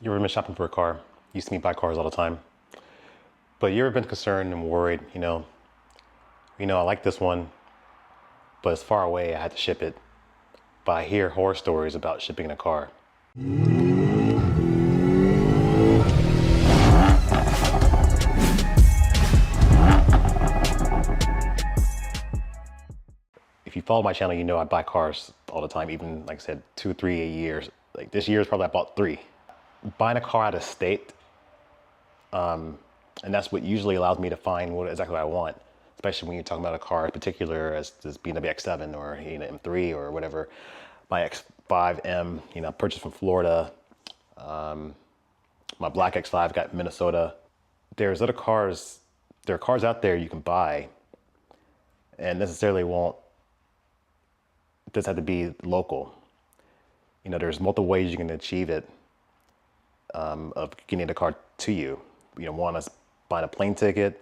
You ever been shopping for a car? You see me buy cars all the time. But you ever been concerned and worried, I like this one, but it's far away, I had to ship it. But I hear horror stories about shipping a car. If you follow my channel, you know I buy cars all the time, even like I said, 2, 3 a year. Like this year is probably I bought 3. Buying a car out of state, and that's what usually allows me to find exactly what I want, especially when you're talking about a car in particular as this BMW X7 or M3 or whatever. My X5M, purchased from Florida. My black X5 got in Minnesota. There are cars out there you can buy and necessarily won't just have to be local. There's multiple ways you can achieve it, of getting the car to you. One is buying a plane ticket,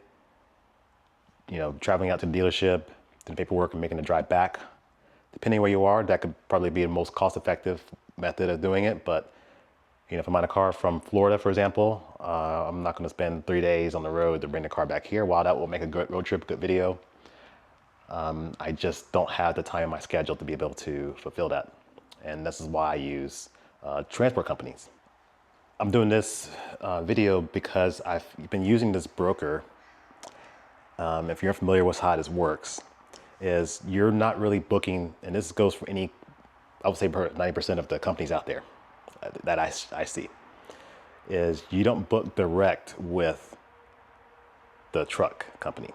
traveling out to the dealership, doing paperwork and making the drive back. Depending where you are, that could probably be the most cost-effective method of doing it. But if I'm buying a car from Florida, for example, I'm not going to spend 3 days on the road to bring the car back here. While that will make a good road trip, good video, I just don't have the time in my schedule to be able to fulfill that. And this is why I use transport companies. I'm doing this video because I've been using this broker. If you're familiar with how this works, is you're not really booking, and this goes for I would say 90% of the companies out there that I see, is you don't book direct with the truck company.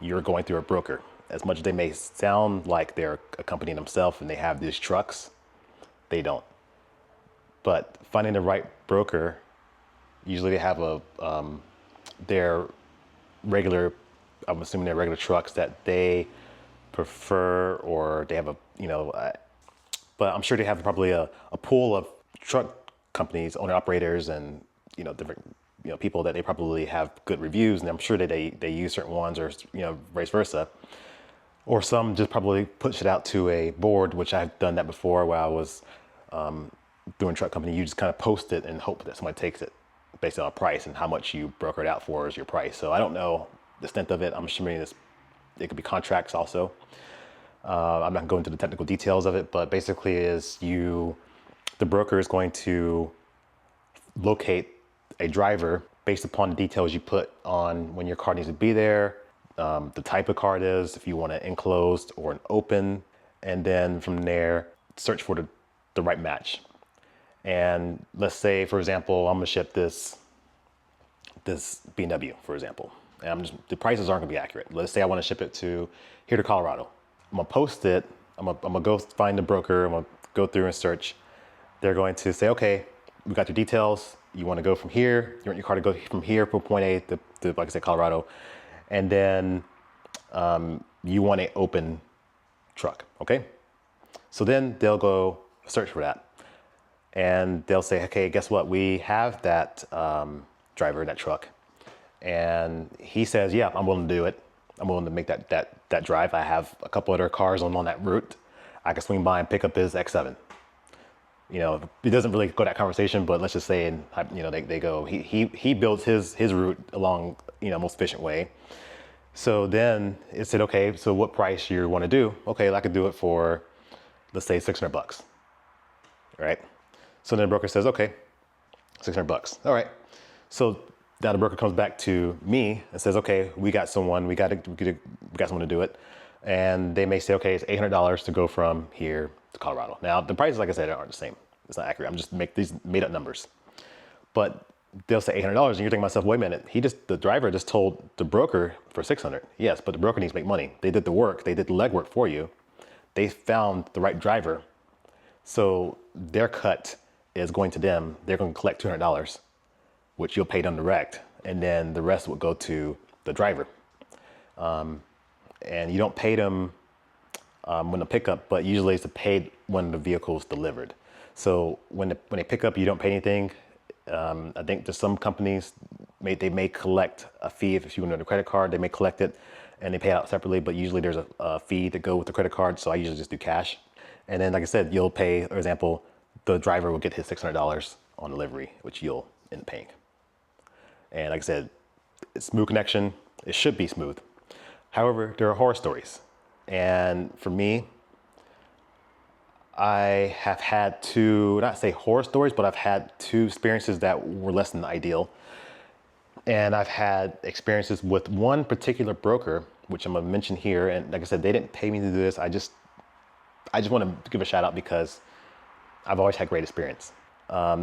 You're going through a broker. As much as they may sound like they're a company themselves and they have these trucks, they don't. But finding the right broker, usually they have their regular, I'm assuming they're regular trucks that they prefer, or they have but I'm sure they have probably a pool of truck companies, owner operators, and different people that they probably have good reviews, and I'm sure that they use certain ones, or vice versa. Or some just probably push it out to a board, which I've done that before, where I was doing truck company. You just kind of post it and hope that somebody takes it based on a price, and how much you broker it out for is your price. So I don't know the extent of it. I'm assuming it could be contracts also. I'm not going into the technical details of it, but basically the broker is going to locate a driver based upon the details you put on when your car needs to be there, the type of car it is, if you want it enclosed or an open, and then from there, search for the right match. And let's say, for example, I'm gonna ship this BMW, for example, and the prices aren't gonna be accurate. Let's say I wanna ship it here to Colorado. I'm gonna post it, I'm gonna go find the broker, I'm gonna go through and search. They're going to say, okay, we got your details. You wanna go from here, you want your car to go from here from point A to like I said, Colorado. And then you want an open truck, okay? So then they'll go search for that. And they'll say, okay, guess what? We have that driver, that truck. And he says, yeah, I'm willing to do it. I'm willing to make that drive. I have a couple other cars on that route. I can swing by and pick up his X7. It doesn't really go that conversation, but let's just say, they go, he builds his route along, most efficient way. So then it said, okay, so what price you want to do? Okay, I could do it for, let's say $600, right? So then the broker says, okay, $600. All right. So now the broker comes back to me and says, okay, we got someone to do it. And they may say, okay, it's $800 to go from here to Colorado. Now the prices, like I said, aren't the same. It's not accurate. I'm just make these made up numbers. But they'll say $800, and you're thinking to myself, wait a minute, the driver just told the broker for $600. Yes, but the broker needs to make money. They did the work, they did the legwork for you. They found the right driver. So their cut is going to them. They're going to collect $200, which you'll pay them direct, and then the rest will go to the driver. And you don't pay them when they pick up, but usually it's paid when the vehicle is delivered. So when they pick up, you don't pay anything. I think there's some companies, they may collect a fee if you want a credit card, they may collect it and they pay it out separately, but usually there's a fee to go with the credit card, so I usually just do cash. And then, like I said, you'll pay, for example, the driver will get his $600 on delivery, which you'll end up paying. And like I said, it's smooth connection. It should be smooth. However, there are horror stories. And for me, I have had two, not say horror stories, but I've had two experiences that were less than ideal. And I've had experiences with one particular broker, which I'm gonna mention here. And like I said, they didn't pay me to do this. I just want to give a shout out because I've always had great experience.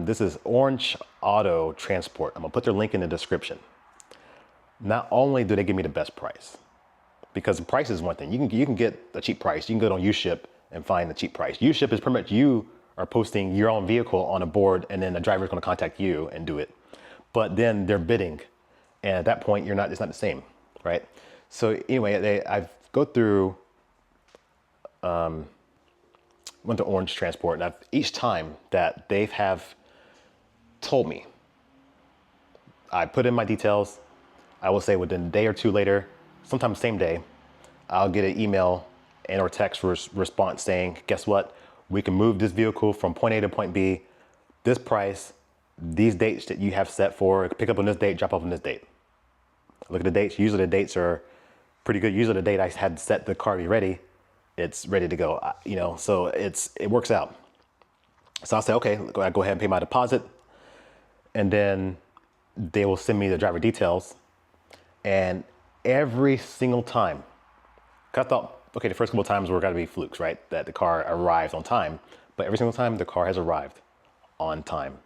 This is Orange Auto Transport. I'm gonna put their link in the description. Not only do they give me the best price, because the price is one thing. You can get a cheap price. You can go on UShip and find the cheap price. UShip is pretty much you are posting your own vehicle on a board, and then the driver is going to contact you and do it. But then they're bidding, and at that point, it's not the same, right? So anyway, I go through, went to Orange Transport, and each time that they have told me, I put in my details. I will say within a day or two later, sometimes same day, I'll get an email and or text response saying, guess what? We can move this vehicle from point A to point B, this price, these dates that you have set for, pick up on this date, drop off on this date. Look at the dates. Usually the dates are pretty good. Usually the date I had set the car to be ready, it's ready to go, so it works out. So I'll say, okay, I go ahead and pay my deposit, and then they will send me the driver details. And every single time, 'cause I thought, okay, the first couple of times were gotta be flukes, right? That the car arrives on time, but every single time the car has arrived on time.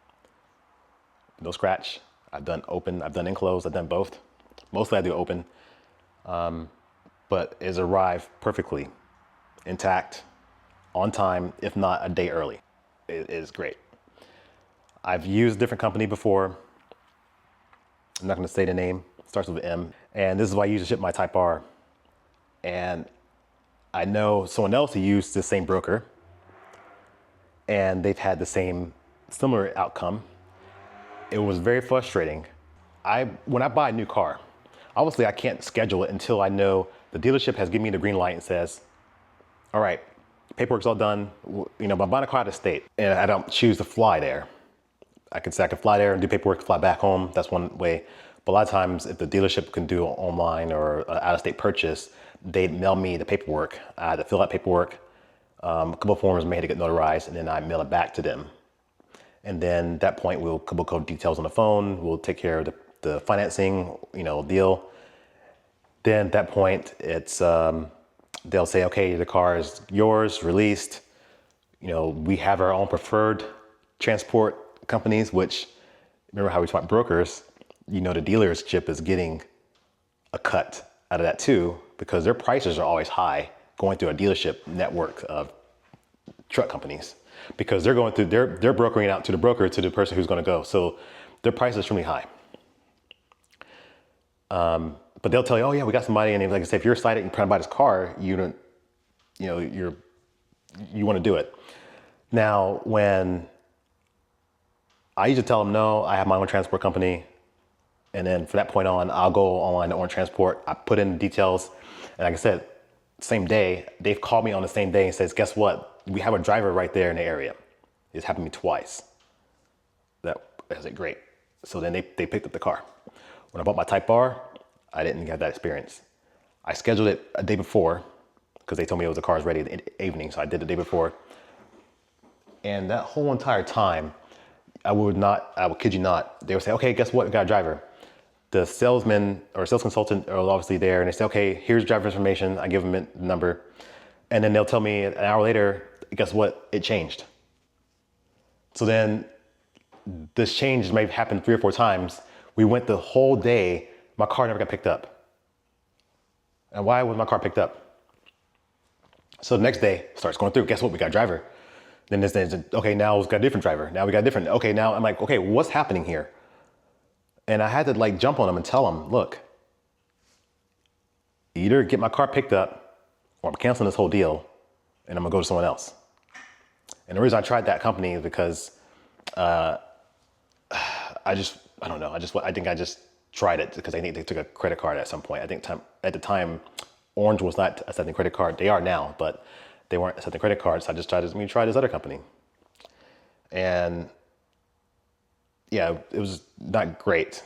No scratch. I've done open, I've done enclosed, I've done both. Mostly I do open, but it's arrived perfectly, intact, on time, if not a day early. It is great. I've used a different company before. I'm not gonna say the name. Starts with an M, and this is why I usually ship my Type R. And I know someone else who used the same broker, and they've had the similar outcome. It was very frustrating. When I buy a new car, obviously I can't schedule it until I know the dealership has given me the green light and says, all right, paperwork's all done. But I'm buying a car out of state, and I don't choose to fly there. I can say I can fly there and do paperwork, fly back home. That's one way. But a lot of times, if the dealership can do online or out-of-state purchase, they mail me the paperwork. I had to fill out paperwork. A couple of forms may have to get notarized, and then I mail it back to them. And then at that point, we'll couple code details on the phone. We'll take care of the financing, deal. Then at that point, it's they'll say, okay, the car is yours, released. We have our own preferred transport companies, which, remember how we talked about brokers, the dealership is getting a cut out of that too, because their prices are always high going through a dealership network of truck companies, because they're going through, they're brokering it out to the broker, to the person who's going to go. So their price is extremely high. But they'll tell you, oh yeah, we got somebody. And like I said, if you're excited and trying to buy this car, you want to do it. Now, when I usually tell them, no, I have my own transport company. And then from that point on, I'll go online to Orange Transport. I put in the details. And like I said, same day, they've called me on the same day and says, guess what? We have a driver right there in the area. It's happened to me twice. I said, great. So then they picked up the car. When I bought my Type R, I didn't have that experience. I scheduled it a day before because they told me the car was ready in the evening. So I did the day before. And that whole entire time, I would kid you not, they would say, okay, guess what? We got a driver. The salesman or sales consultant are obviously there, and they say, okay, here's driver information. I give them the number. And then they'll tell me an hour later, guess what? It changed. So then this change may have happened 3 or 4 times. We went the whole day, my car never got picked up. And why was my car picked up? So the next day starts going through, guess what? We got a driver. Then this day, okay, now we've got a different driver. Now we got a different, okay, now I'm like, okay, what's happening here? And I had to jump on them and tell them, look, either get my car picked up or I'm canceling this whole deal and I'm gonna go to someone else. And the reason I tried that company is because I don't know. I think I just tried it because I think they took a credit card at some point. I think at the time, Orange was not accepting credit card. They are now, but they weren't accepting credit cards. So I just tried, let me try this other company. And yeah, it was not great,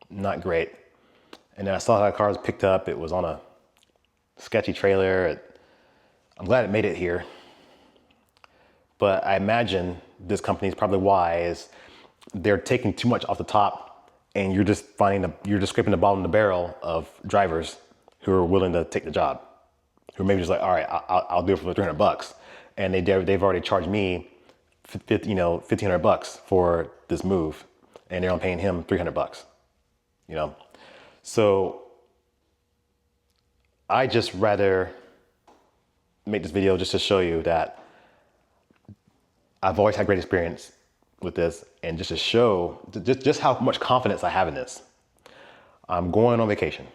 not great. And then I saw how the car was picked up. It was on a sketchy trailer. I'm glad it made it here. But I imagine this company is probably why is they're taking too much off the top, and you're just scraping the bottom of the barrel of drivers who are willing to take the job, who maybe just like, all right, I'll do it for $300, and they've already charged me, $1,500 for this move, and they're only paying him $300, So I just rather make this video just to show you that I've always had great experience with this, and just to show just how much confidence I have in this. I'm going on vacation.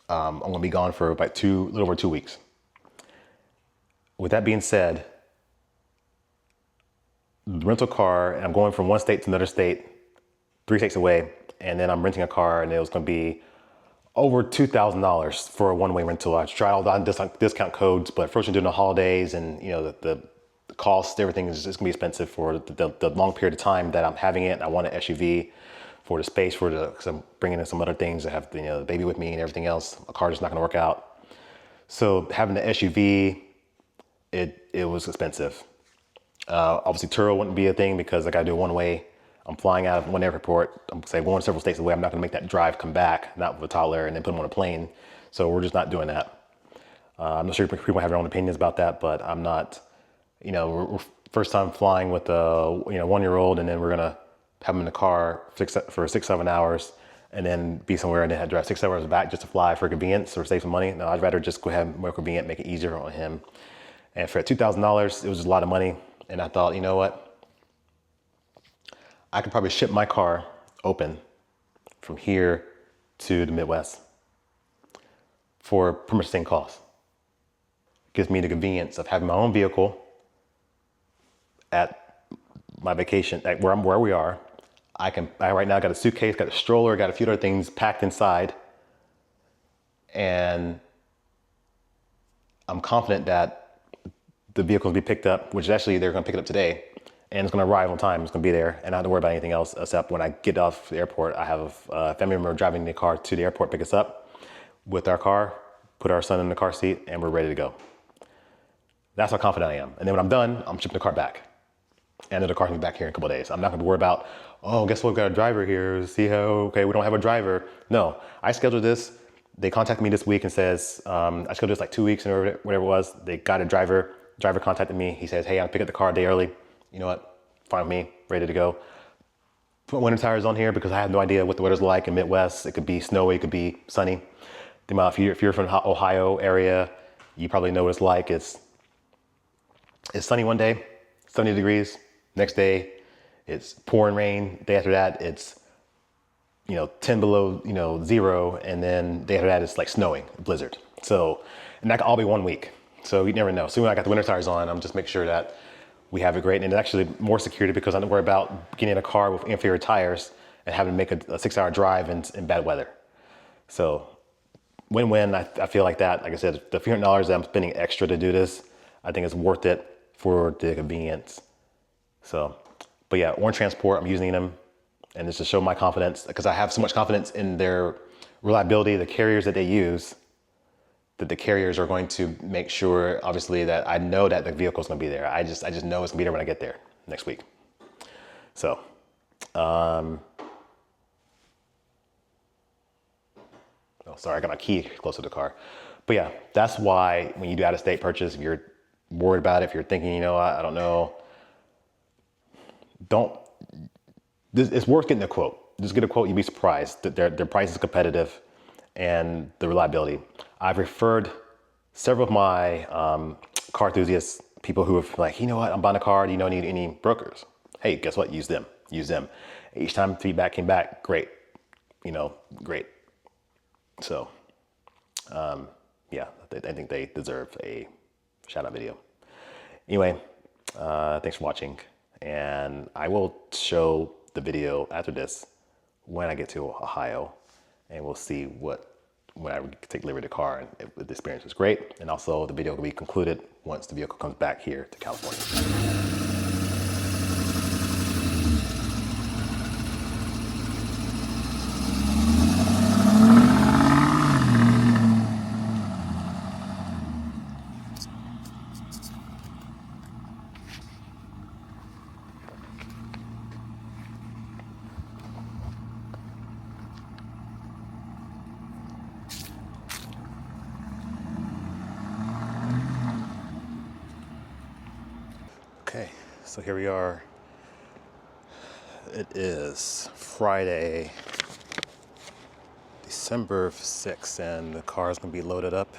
I'm going to be gone for about a little over 2 weeks. With that being said, the rental car, and I'm going from one state to another state, 3 states away, and then I'm renting a car, and it was going to be over $2,000 for a one-way rental. I tried all the discount codes, but first during the holidays, and the cost, everything is just gonna be expensive for the long period of time that I'm having it. And I want an SUV for the space, because I'm bringing in some other things. I have the baby with me and everything else. A car just not gonna work out. So having the SUV, it was expensive. Obviously Turo wouldn't be a thing because I gotta do it one way. I'm flying out of one airport. I'm going several states away. I'm not gonna make that drive come back, not with a toddler, and then put him on a plane. So we're just not doing that. I'm not sure people have their own opinions about that, but I'm not. We're first time flying with a 1-year-old, and then we're gonna have him in the car for 6-7 hours, and then be somewhere and then have to drive 6 hours back just to fly for convenience or save some money. No, I'd rather just go ahead and more convenient, make it easier on him. And for $2,000, it was just a lot of money. And I thought, you know what? I could probably ship my car open from here to the Midwest for pretty much the same cost. Gives me the convenience of having my own vehicle at my vacation, at where we are. I right now got a suitcase, got a stroller, got a few other things packed inside, and I'm confident that the vehicle will be picked up, which actually they're going to pick it up today, and it's going to arrive on time. It's going to be there, and I don't have to worry about anything else except when I get off the airport, I have a family member driving the car to the airport, pick us up with our car, put our son in the car seat, and we're ready to go. That's how confident I am. And then when I'm done, I'm shipping the car back. And then the car can be back here in a couple of days. I'm not going to worry about, oh, guess what, we've got a driver here. See how, okay, we don't have a driver. No, I scheduled this. They contacted me this week and says, I scheduled this like 2 weeks or whatever it was. They got a driver. Driver contacted me. He says, hey, I'll pick up the car a day early. You know what? Fine with me, ready to go. Put winter tires on here because I have no idea what the weather's like in Midwest. It could be snowy, it could be sunny. If you're from the Ohio area, you probably know what it's like. It's sunny one day, 70 degrees. Next day, it's pouring rain. Day after that, it's 10 below 0, and then day after that, it's like snowing, blizzard. So, and that could all be 1 week. So you never know. So when I got the winter tires on, I'm just making sure that we have it great, and it's actually more security because I don't worry about getting in a car with inferior tires and having to make a 6-hour drive in bad weather. So win-win. I feel like that. Like I said, the few $100 that I'm spending extra to do this, I think it's worth it for the convenience. So, but yeah, Orange Transport, I'm using them, and it's to show my confidence because I have so much confidence in their reliability, the carriers that they use, that the carriers are going to make sure, obviously, that I know that the vehicle is going to be there. I just know it's going to be there when I get there next week. So, oh, sorry, I got my key close to the car. But yeah, that's why when you do out-of-state purchase, if you're worried about it, if you're thinking, I don't know, it's worth getting a quote. Just get a quote, you'd be surprised that their price is competitive and the reliability. I've referred several of my car enthusiasts, people who have like, I'm buying a car, do you need any brokers? Hey, guess what? Use them. Each time feedback came back, great. Great. So, yeah, I think they deserve a shout out video. Anyway, thanks for watching, and I will show the video after this when I get to Ohio, and we'll see when I take delivery of the car, and if the experience was great. And also the video will be concluded once the vehicle comes back here to California. So here we are. It is Friday, December 6th, and the car is going to be loaded up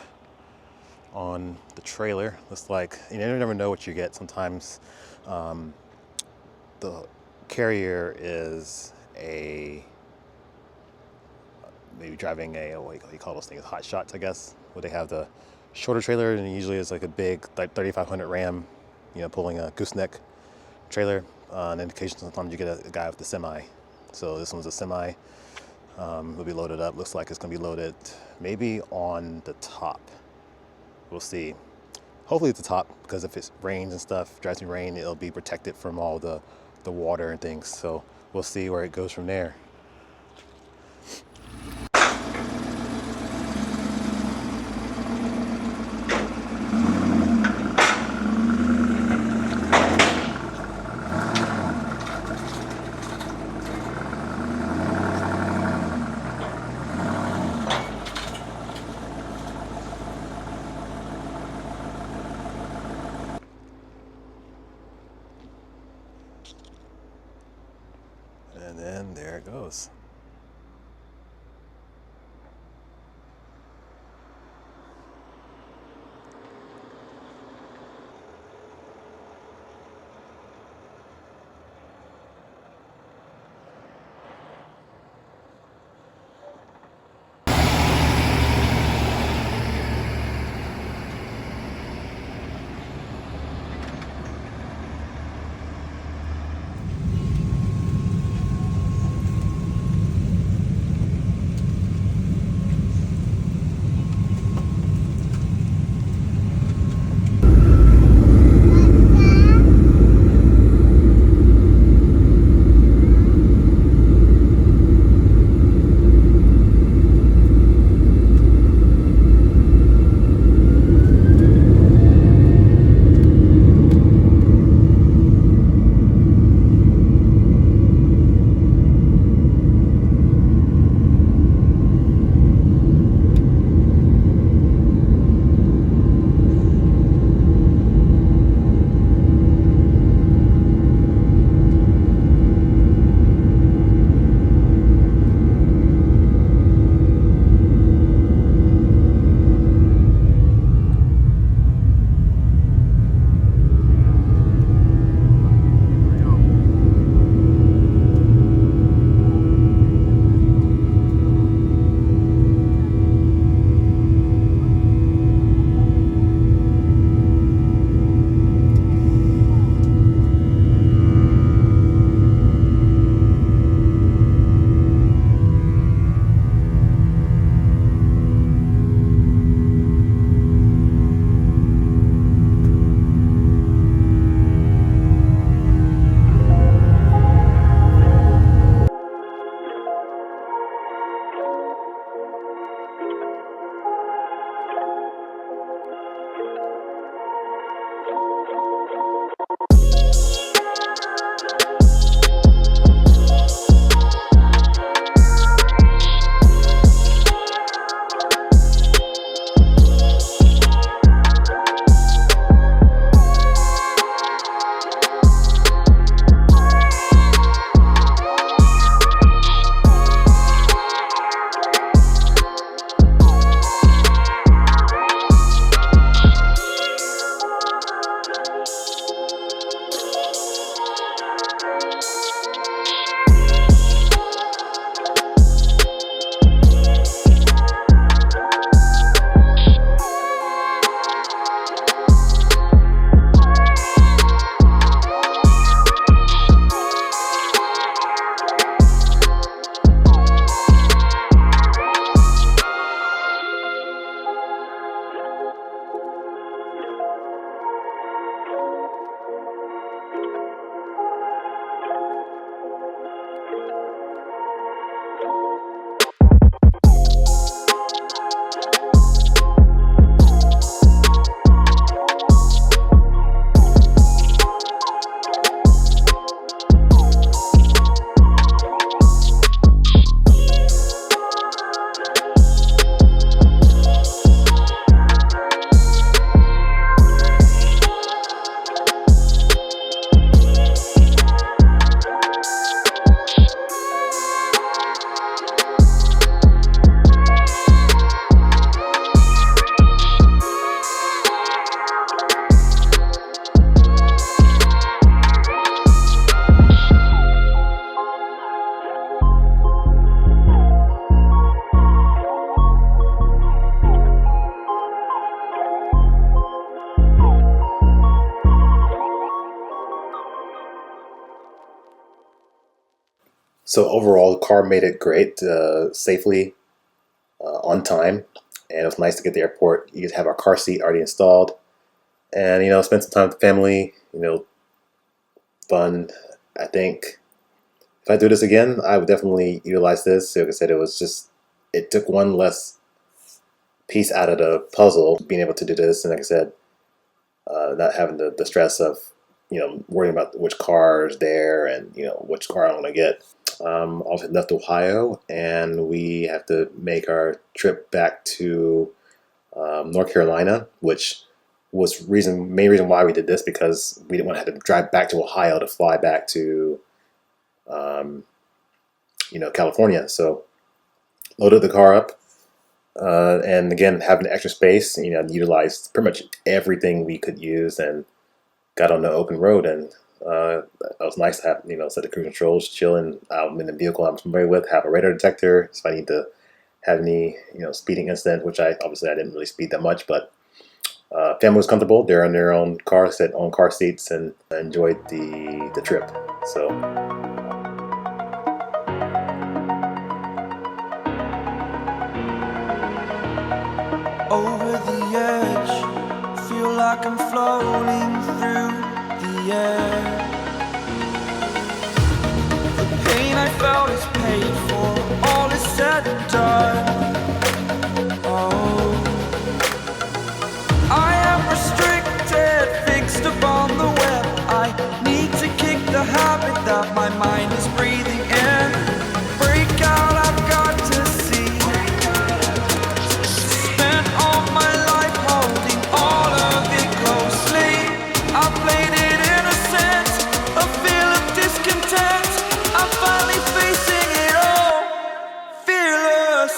on the trailer. Looks like you never know what you get. Sometimes the carrier is maybe driving what do you call those things? Hot shots, I guess. Where they have the shorter trailer, and usually it's like a big, like 3500 Ram, pulling a gooseneck trailer. An indication sometimes you get a guy with the semi. So this one's a semi. It'll be loaded up. Looks like it's going to be loaded maybe on the top. We'll see. Hopefully at the top, because if it rains and stuff, drives me rain, it'll be protected from all the water and things. So we'll see where it goes from there. And then there it goes. So overall, the car made it great, safely, on time, and it was nice to get to the airport. You have our car seat already installed, and spend some time with the family. Fun. I think if I do this again, I would definitely utilize this. Like I said, it took one less piece out of the puzzle, being able to do this, and like I said, not having the stress of worrying about which car is there and which car I'm gonna get. Also left Ohio, and we have to make our trip back to North Carolina, which was main reason why we did this, because we didn't want to have to drive back to Ohio to fly back to um, California. So loaded the car up, and again, having extra space, utilized pretty much everything we could use, and got on the open road. And it was nice to have set the cruise controls, chilling out in the vehicle I'm familiar with, have a radar detector if I need to have any speeding incident, which I didn't really speed that much, but family was comfortable. They're in their own car, sit on car seats, and enjoyed the trip. So over the edge, feel like I'm floating through the air. The pain I felt is paid for, all is said and done. Oh, I am restricted, fixed upon the web. I need to kick the habit that my mind is breathing in. Break out, I've got to see. Spent all my life holding all of it closely. I played it innocent, a feel of discontent. I'm finally facing it all, fearless.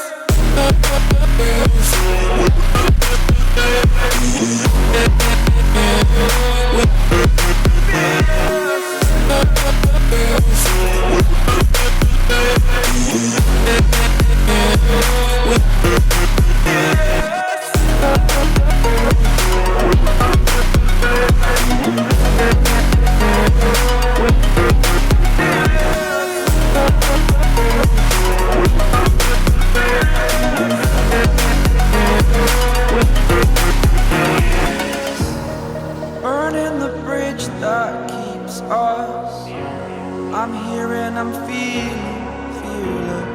Burning the bridge that keeps us. I'm here and I'm feeling fearless.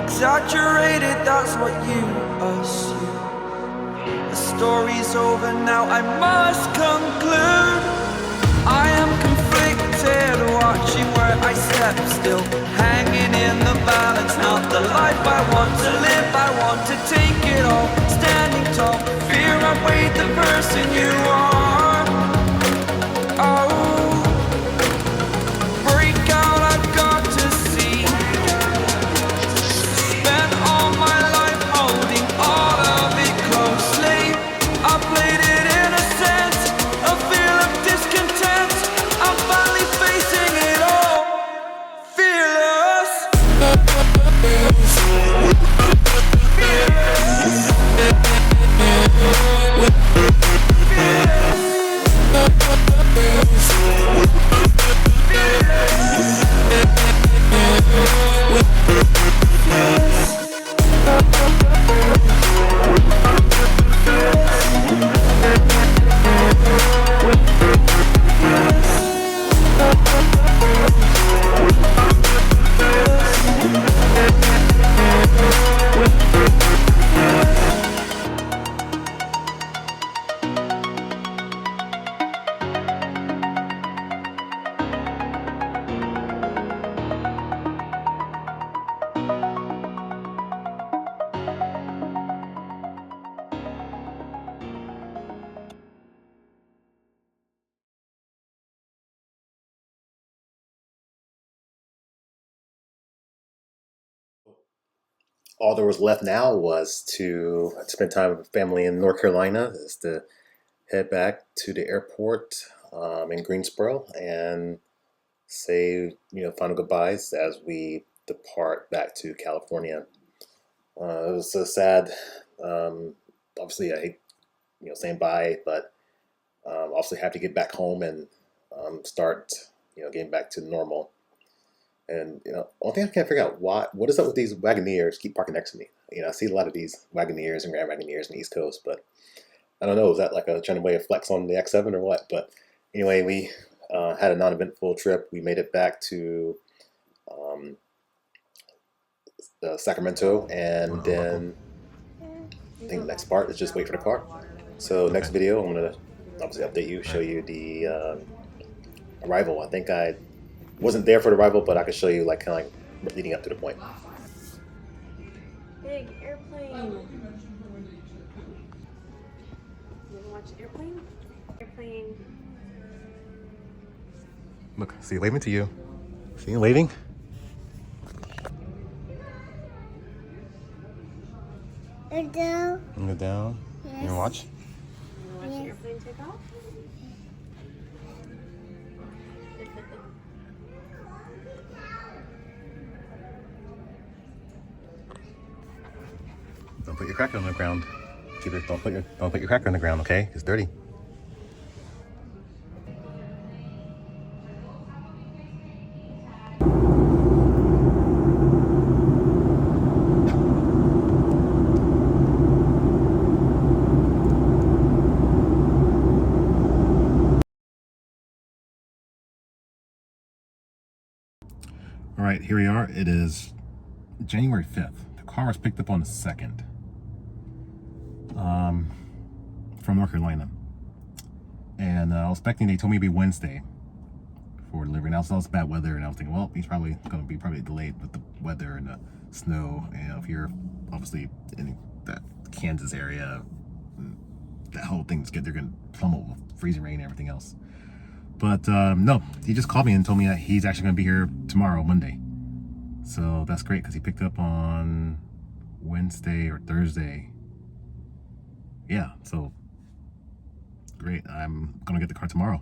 Exaggerated, that's what you assume. The story's over now, I must conclude. I am conflicted, watching where I step still, hanging in the balance. Not the life I want to live, I want to take it all. Standing tall, fear outweighed the person you are. Oh, break out, I've got to see. Spent all my life holding all of it closely. I played it innocent, a feel of discontent. I'm finally facing it all, fearless. all there was left now was to spend time with family in North Carolina, is to head back to the airport in Greensboro and say final goodbyes as we depart back to California. It was so sad. Obviously, I hate saying bye, but obviously have to get back home and start getting back to normal. And one thing I can't figure out, what is up with these Wagoneers keep parking next to me? I see a lot of these Wagoneers and Grand Wagoneers in the East Coast, but I don't know, is that like a trying to way of flex on the X7 or what? But anyway, we had a non-eventful trip. We made it back to um, Sacramento, and then I think the next part is just wait for the car. So next video, I'm gonna obviously update you, show you the arrival. I think I wasn't there for the arrival, but I could show you like kind of like leading up to the point. Big airplane. You wanna watch airplane? Airplane. Look, see, waving to you. See you waving? Go down. Go down. Yes. You wanna watch? You wanna watch the airplane take off? Don't put your cracker on the ground. Don't put your cracker on the ground, okay? It's dirty. All right, here we are. It is January 5th. The car was picked up on the 2nd from North Carolina. And I was expecting, they told me it'd be Wednesday for delivery. Now, so it's bad weather, and I was thinking, well, he's probably going to be delayed with the weather and the snow. And if you're obviously in that Kansas area, that whole thing's good. They're going to pummel with freezing rain and everything else. But no, he just called me and told me that he's actually going to be here tomorrow, Monday. So that's great because he picked up on Wednesday or Thursday. Yeah, so great. I'm going to get the car tomorrow.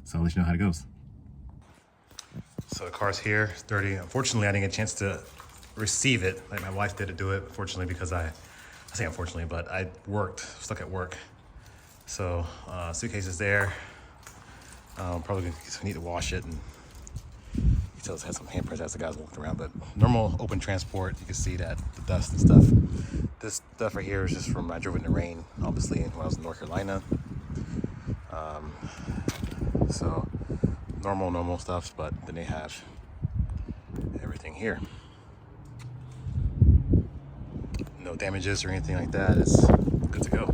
So I'll let you know how it goes. So the car's here. It's dirty. Unfortunately, I didn't get a chance to receive it like my wife did to do it. Unfortunately, because I say unfortunately, but I stuck at work. So suitcase is there. Probably gonna need to wash it, and he tells has some handprints as the guys walking around. But normal open transport, you can see that the dust and stuff. This stuff right here is just from I drove it in the rain, obviously, when I was in North Carolina. So normal stuff, but then they have everything here. No damages or anything like that. It's good to go.